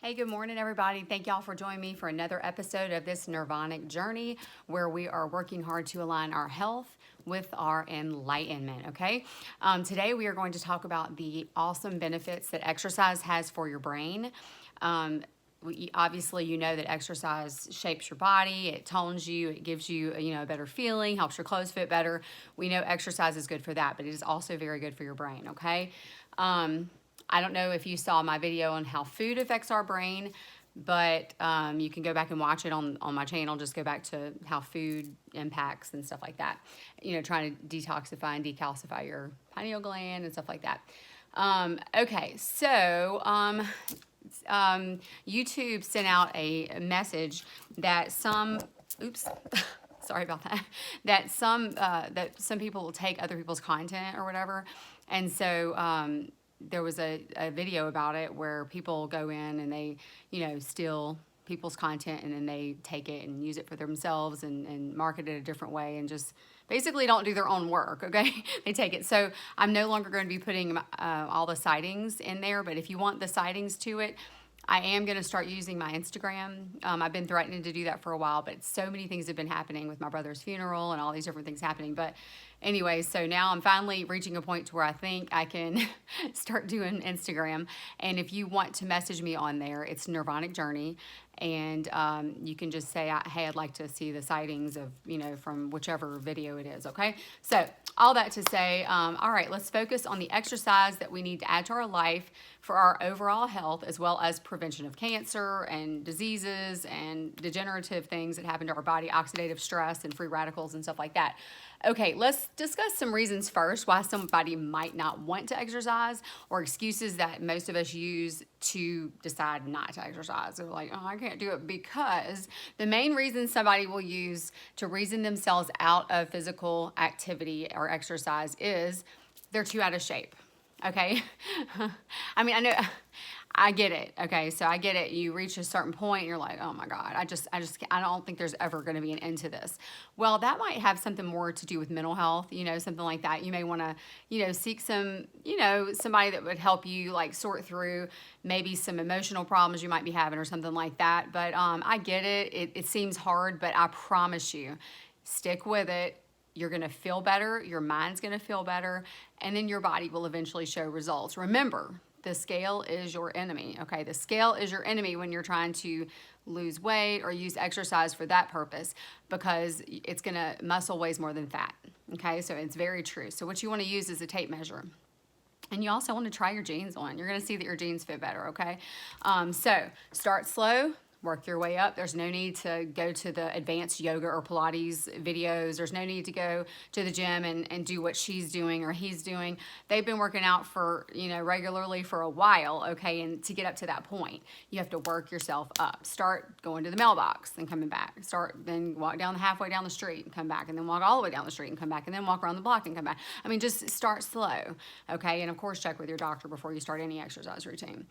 Hey, good morning, everybody. Thank y'all for joining me for another episode of this Nirvanic Journey, where we are working hard to align our health with our enlightenment, okay? Today, we are going to talk about the awesome benefits that exercise has for your brain. Obviously, you know that exercise shapes your body, it tones you, it gives you, a better feeling, helps your clothes fit better. We know exercise is good for that, but it is also very good for your brain, okay? I don't know if you saw my video on how food affects our brain, but you can go back and watch it on my channel. Just go back to how food impacts and stuff like that. Trying to detoxify and decalcify your pineal gland and stuff like that. Okay, so YouTube sent out a message that sorry about that, that some people will take other people's content or whatever. And so there was a video about it where people go in and they, steal people's content and then they take it and use it for themselves and market it a different way and just basically don't do their own work, okay? They take it. So I'm no longer going to be putting all the sightings in there, but if you want the sightings to it, I am going to start using my Instagram. I've been threatening to do that for a while, but so many things have been happening with my brother's funeral and all these different things happening. But anyway, so now I'm finally reaching a point to where I think I can start doing Instagram. And if you want to message me on there, it's Nirvanic Journey. And you can just say, hey, I'd like to see the sightings of, from whichever video it is, okay? So all that to say, all right, let's focus on the exercise that we need to add to our life for our overall health, as well as prevention of cancer and diseases and degenerative things that happen to our body, oxidative stress and free radicals and stuff like that. Okay, let's discuss some reasons first why somebody might not want to exercise, or excuses that most of us use to decide not to exercise. They're like, oh, I can't do it, because the main reason somebody will use to reason themselves out of physical activity or exercise is they're too out of shape. Okay. I mean, I get it. Okay. So I get it. You reach a certain point and you're like, oh my God, I don't think there's ever going to be an end to this. Well, that might have something more to do with mental health, something like that. You may want to, seek some, somebody that would help you like sort through maybe some emotional problems you might be having or something like that. But I get it. It seems hard, but I promise you, stick with it. You're going to feel better. Your mind's going to feel better. And then your body will eventually show results. Remember, the scale is your enemy, okay? The scale is your enemy when you're trying to lose weight or use exercise for that purpose, because it's going to, muscle weighs more than fat, okay? So it's very true. So what you want to use is a tape measure. And you also want to try your jeans on. You're going to see that your jeans fit better, okay? So start slow. Work your way up. There's no need to go to the advanced yoga or Pilates videos. There's no need to go to the gym and do what she's doing or he's doing. They've been working out for, regularly for a while, okay? And to get up to that point, you have to work yourself up. Start going to the mailbox and coming back. Then walk down halfway down the street and come back, and then walk all the way down the street and come back, and then walk around the block and come back. I mean, just start slow, okay? And of course, check with your doctor before you start any exercise routine.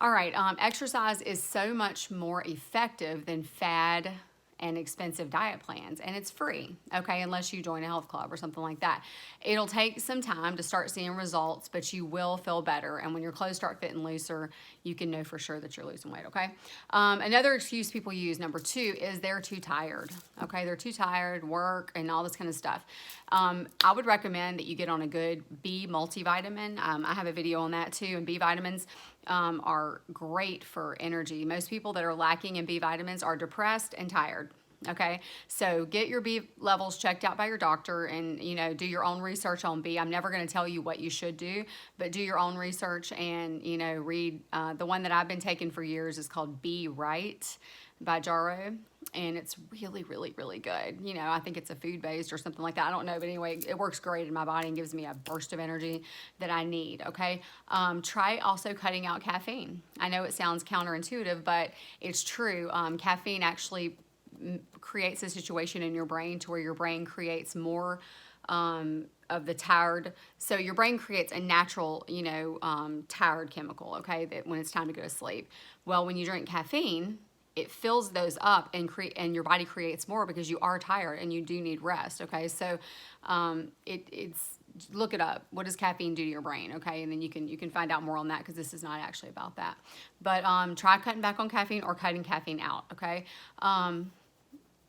All right, exercise is so much more effective than fad and expensive diet plans, and it's free, okay, unless you join a health club or something like that. It'll take some time to start seeing results, but you will feel better, and when your clothes start fitting looser, you can know for sure that you're losing weight, okay? Another excuse people use, number 2, is they're too tired, okay? They're too tired, work, and all this kind of stuff. I would recommend that you get on a good B multivitamin. I have a video on that too, and B vitamins are great for energy. Most people that are lacking in B vitamins are depressed and tired. Okay, so get your B levels checked out by your doctor, and do your own research on B. I'm never going to tell you what you should do, but do your own research and read. The one that I've been taking for years is called Be Right by Jaro, and it's really, really, really good. I think it's a food-based or something like that. I don't know, but anyway, it works great in my body and gives me a burst of energy that I need, okay? Try also cutting out caffeine. I know it sounds counterintuitive, but it's true. Caffeine actually creates a situation in your brain to where your brain creates more of the tired. So your brain creates a natural, tired chemical, okay, that when it's time to go to sleep. Well, when you drink caffeine, it fills those up and your body creates more because you are tired and you do need rest, okay? So it's look it up. What does caffeine do to your brain? Okay, and then you can find out more on that, because this is not actually about that. But try cutting back on caffeine or cutting caffeine out. Okay.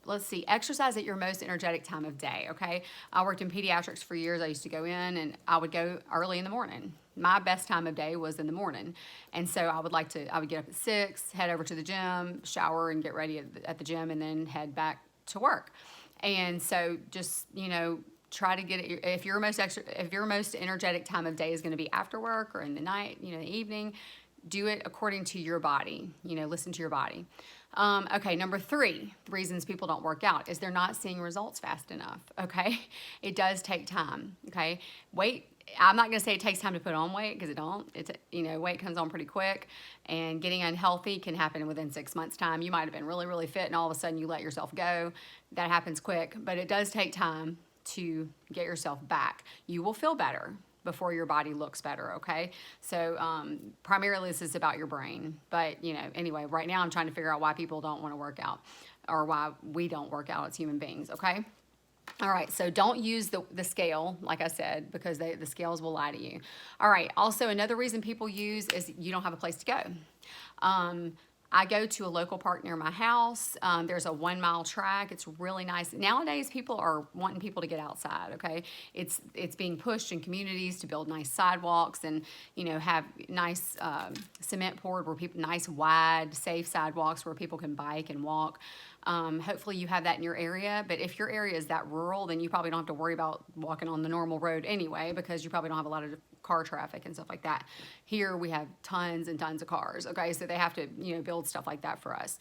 Let's see, exercise at your most energetic time of day, okay? I worked in pediatrics for years. I used to go in and I would go early in the morning. My best time of day was in the morning. And so I would get up at 6, head over to the gym, shower and get ready at the gym, and then head back to work. And so just, try to get it. If your most energetic time of day is going to be after work or in the night, the evening, do it according to your body. Listen to your body. Okay, number 3 reasons people don't work out is they're not seeing results fast enough. Okay, it does take time. Okay, I'm not going to say it takes time to put on weight, because it don't. Weight comes on pretty quick, and getting unhealthy can happen within 6 months' time. You might have been really, really fit, and all of a sudden you let yourself go. That happens quick, but it does take time to get yourself back. You will feel better before your body looks better, okay? So primarily this is about your brain. But, anyway, right now I'm trying to figure out why people don't want to work out, or why we don't work out as human beings, okay? All right, so don't use the scale, like I said, because the scales will lie to you. All right, also another reason people use is you don't have a place to go. I go to a local park near my house. There's a 1-mile track. It's really nice. Nowadays, people are wanting people to get outside, okay? It's being pushed in communities to build nice sidewalks and, have nice cement poured nice, wide, safe sidewalks where people can bike and walk. Hopefully you have that in your area, but if your area is that rural, then you probably don't have to worry about walking on the normal road anyway, because you probably don't have a lot of car traffic and stuff like that. Here we have tons and tons of cars, okay? So they have to, build stuff like that for us.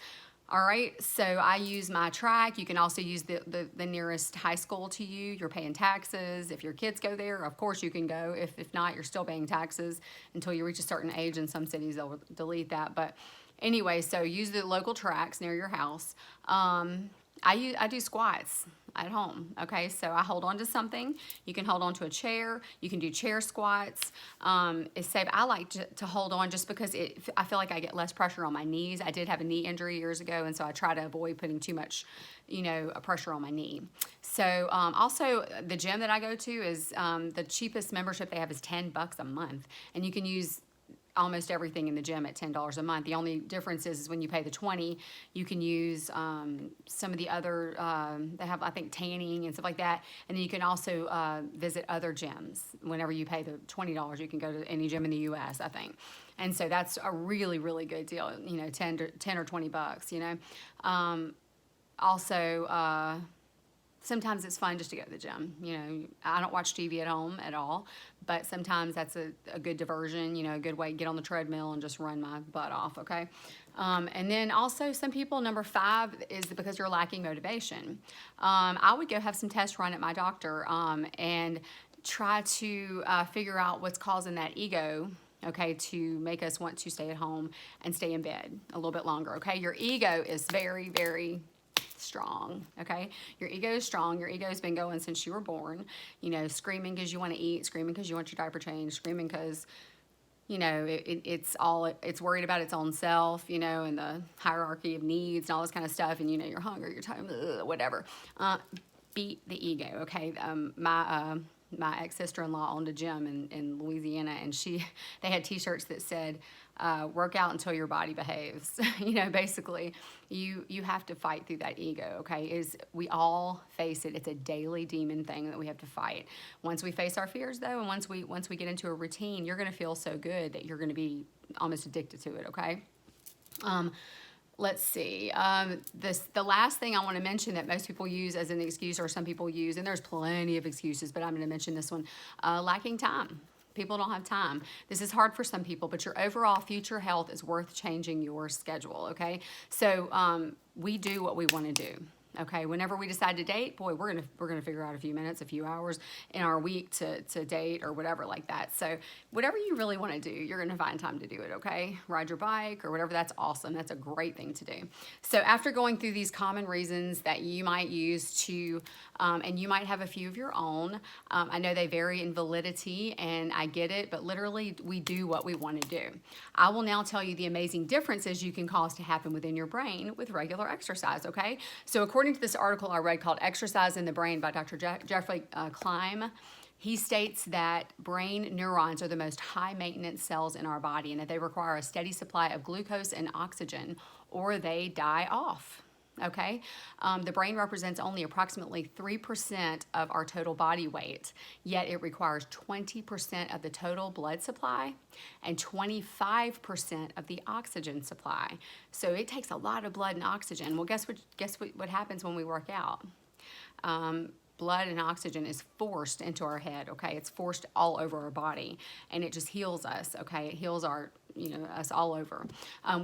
All right, so I use my track. You can also use the nearest high school to you. You're paying taxes. If your kids go there, of course you can go. If not, you're still paying taxes until you reach a certain age. In some cities, they'll delete that. But anyway, so use the local tracks near your house. I do squats at home, okay? So I hold on to something. You can hold on to a chair. You can do chair squats. It's safe. I like to hold on just because I feel like I get less pressure on my knees. I did have a knee injury years ago, and so I try to avoid putting too much, pressure on my knee. So also the gym that I go to is the cheapest membership they have is $10 a month, and you can use almost everything in the gym at $10 a month. The only difference is when you pay the $20, you can use some of the other, they have, I think, tanning and stuff like that. And then you can also visit other gyms. Whenever you pay the $20, you can go to any gym in the U.S., I think. And so that's a really, really good deal, 10 or $20, Also, sometimes it's fun just to go to the gym. I don't watch TV at home at all, but sometimes that's a good diversion, a good way to get on the treadmill and just run my butt off, okay? And then also some people, number 5 is because you're lacking motivation. I would go have some tests run at my doctor and try to figure out what's causing that ego, okay, to make us want to stay at home and stay in bed a little bit longer, okay? Your ego is very, very strong, okay? Your ego is strong. Your ego's been going since you were born, screaming because you want to eat, screaming because you want your diaper changed, screaming because, it's worried about its own self, and the hierarchy of needs and all this kind of stuff, and, you're hungry, you're tired, whatever. Beat the ego, okay? My ex-sister-in-law owned a gym in Louisiana, and they had t-shirts that said, work out until your body behaves. Basically, you have to fight through that ego, okay? We all face it. It's a daily demon thing that we have to fight. Once we face our fears, though, and once we get into a routine, you're going to feel so good that you're going to be almost addicted to it, okay? Let's see. The last thing I want to mention that most people use as an excuse, or some people use, and there's plenty of excuses, but I'm going to mention this one, lacking time. People don't have time. This is hard for some people, but your overall future health is worth changing your schedule, okay? So we do what we want to do. Okay, whenever we decide to date, boy, we're gonna figure out a few minutes, a few hours in our week to date or whatever like that. So whatever you really want to do, you're gonna find time to do it. Okay, ride your bike or whatever. That's awesome. That's a great thing to do. So after going through these common reasons that you might use to, and you might have a few of your own. I know they vary in validity, and I get it, but literally we do what we want to do. I will now tell you the amazing differences you can cause to happen within your brain with regular exercise. Okay, so according to this article I read called Exercise in the Brain by Dr. Jeffrey Klein, He states that brain neurons are the most high maintenance cells in our body and that they require a steady supply of glucose and oxygen or they die off. Okay, the brain represents only approximately 3% of our total body weight, yet it requires 20% of the total blood supply and 25% of the oxygen supply. So it takes a lot of blood and oxygen. Well, guess what happens when we work out? Blood and oxygen is forced into our head, okay? It's forced all over our body, and it just heals us, okay? It heals our, us all over.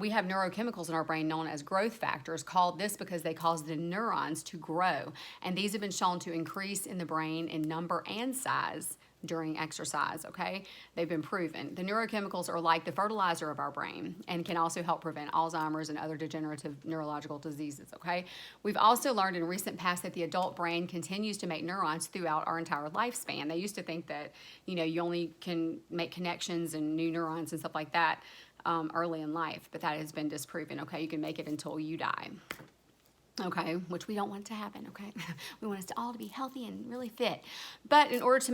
We have neurochemicals in our brain known as growth factors, called this because they cause the neurons to grow, and these have been shown to increase in the brain in number and size during exercise, okay? They've been proven. The neurochemicals are like the fertilizer of our brain and can also help prevent Alzheimer's and other degenerative neurological diseases, okay? We've also learned in recent past that the adult brain continues to make neurons throughout our entire lifespan. They used to think that, you only can make connections and new neurons and stuff like that early in life, but that has been disproven, okay? You can make it until you die. Okay, which we don't want to happen, okay? We want us all to be healthy and really fit. But in order to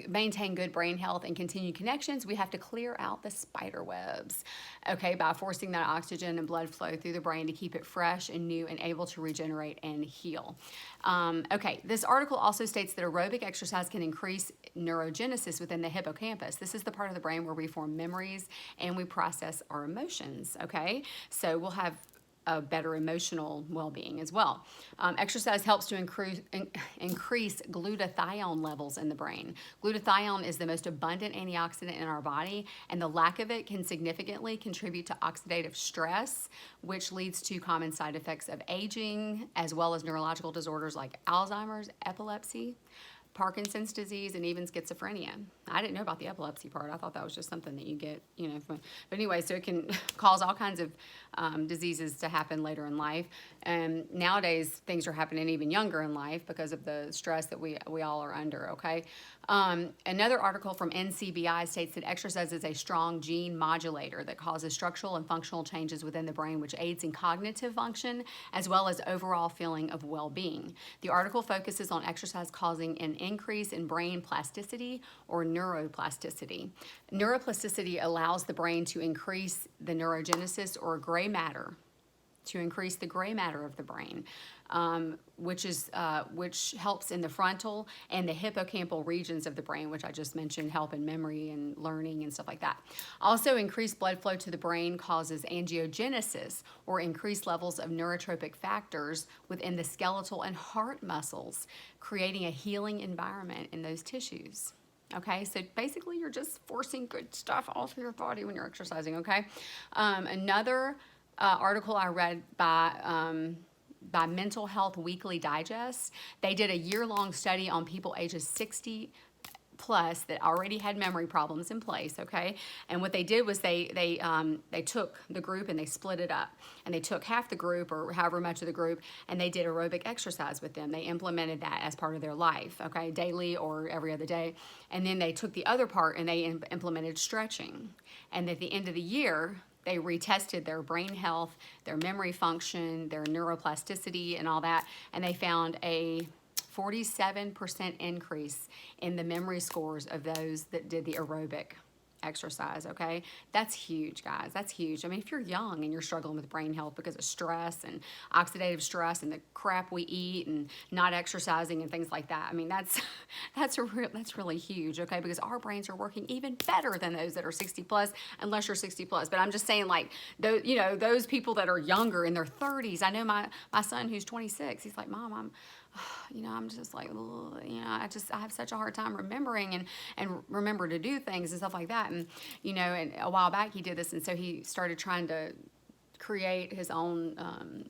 maintain good brain health and continue connections, we have to clear out the spider webs, okay, by forcing that oxygen and blood flow through the brain to keep it fresh and new and able to regenerate and heal. Okay, this article also states that aerobic exercise can increase neurogenesis within the hippocampus. This is the part of the brain where we form memories and we process our emotions, okay? So we'll have a better emotional well-being as well. Exercise helps to increase glutathione levels in the brain. Glutathione is the most abundant antioxidant in our body, and the lack of it can significantly contribute to oxidative stress, which leads to common side effects of aging, as well as neurological disorders like Alzheimer's, epilepsy, Parkinson's disease, and even schizophrenia. I didn't know about the epilepsy part. I thought that was just something that you get, but anyway, so it can cause all kinds of diseases to happen later in life. And nowadays, things are happening even younger in life because of the stress that we all are under, okay? Another article from NCBI states that exercise is a strong gene modulator that causes structural and functional changes within the brain, which aids in cognitive function as well as overall feeling of well-being. The article focuses on exercise causing an increase in brain plasticity or neuroplasticity. Neuroplasticity allows the brain to increase the neurogenesis or gray matter, to increase the gray matter of the brain, which helps in the frontal and the hippocampal regions of the brain, which I just mentioned, help in memory and learning and stuff like that. Also, increased blood flow to the brain causes angiogenesis or increased levels of neurotropic factors within the skeletal and heart muscles, creating a healing environment in those tissues. Okay, so basically you're just forcing good stuff all through your body when you're exercising, okay? Another article I read by Mental Health Weekly Digest, they did a year-long study on people ages 60 plus that already had memory problems in place, okay? And what they did was they took the group and they split it up. And they took half the group or however much of the group and they did aerobic exercise with them. They implemented that as part of their life, okay, daily or every other day. And then they took the other part and they implemented stretching. And at the end of the year, they retested their brain health, their memory function, their neuroplasticity and all that, and they found a 47% increase in the memory scores of those that did the aerobic exercise, okay? That's huge, guys. That's huge. I mean, if you're young and you're struggling with brain health because of stress and oxidative stress and the crap we eat and not exercising and things like that, I mean, that's really huge, okay? Because our brains are working even better than those that are 60 plus, unless you're 60 plus. But I'm just saying, like, those people that are younger in their 30s. I know my son who's 26. He's like, Mom, I'm just like, I have such a hard time remembering and remember to do things and stuff like that. And, and a while back he did this. And so he started trying to create his own,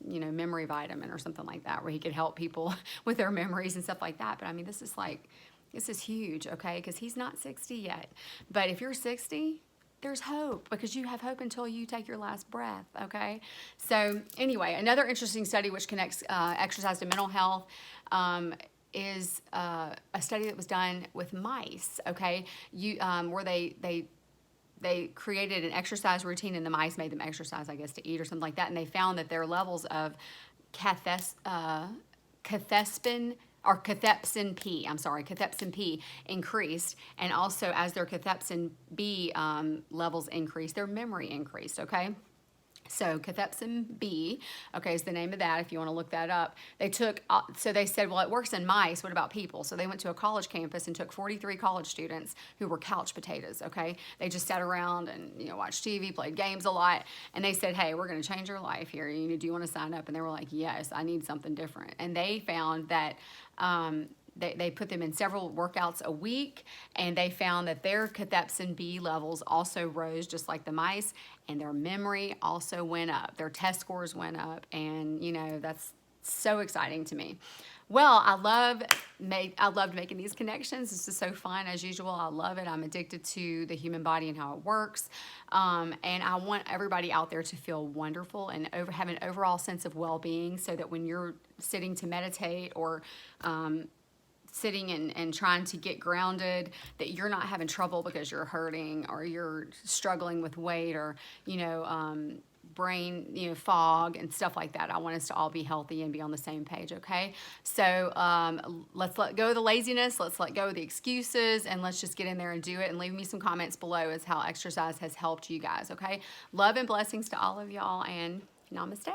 memory vitamin or something like that, where he could help people with their memories and stuff like that. But I mean, this is huge, okay? Because he's not 60 yet. But if you're 60, there's hope, because you have hope until you take your last breath, okay? So anyway, another interesting study which connects exercise to mental health is a study that was done with mice, okay? Where they created an exercise routine, and the mice made them exercise, I guess, to eat or something like that, and they found that their levels of cathepsin or cathepsin P, I'm sorry, cathepsin P increased. And also as their cathepsin B levels increased, their memory increased, okay? So cathepsin B, okay, is the name of that if you want to look that up. They took, so they said, well, it works in mice. What about people? So they went to a college campus and took 43 college students who were couch potatoes, okay? They just sat around and, you know, watched TV, played games a lot. And they said, hey, we're going to change your life here. You know, do you want to sign up? And they were like, yes, I need something different. And they found that, they put them in several workouts a week, and they found that their cathepsin B levels also rose just like the mice, and their memory also went up. Their test scores went up, and, you know, that's so exciting to me. Well, I loved making these connections. This is so fun as usual. I love it. I'm addicted to the human body and how it works. And I want everybody out there to feel wonderful and have an overall sense of well-being, so that when you're sitting to meditate or sitting and trying to get grounded, that you're not having trouble because you're hurting or you're struggling with weight or, you know, brain, you know, fog and stuff like that. I want us to all be healthy and be on the same page, okay? So let's let go of the laziness, let's let go of the excuses, and let's just get in there and do it. And leave me some comments below as how exercise has helped you guys, okay? Love and blessings to all of y'all, and namaste.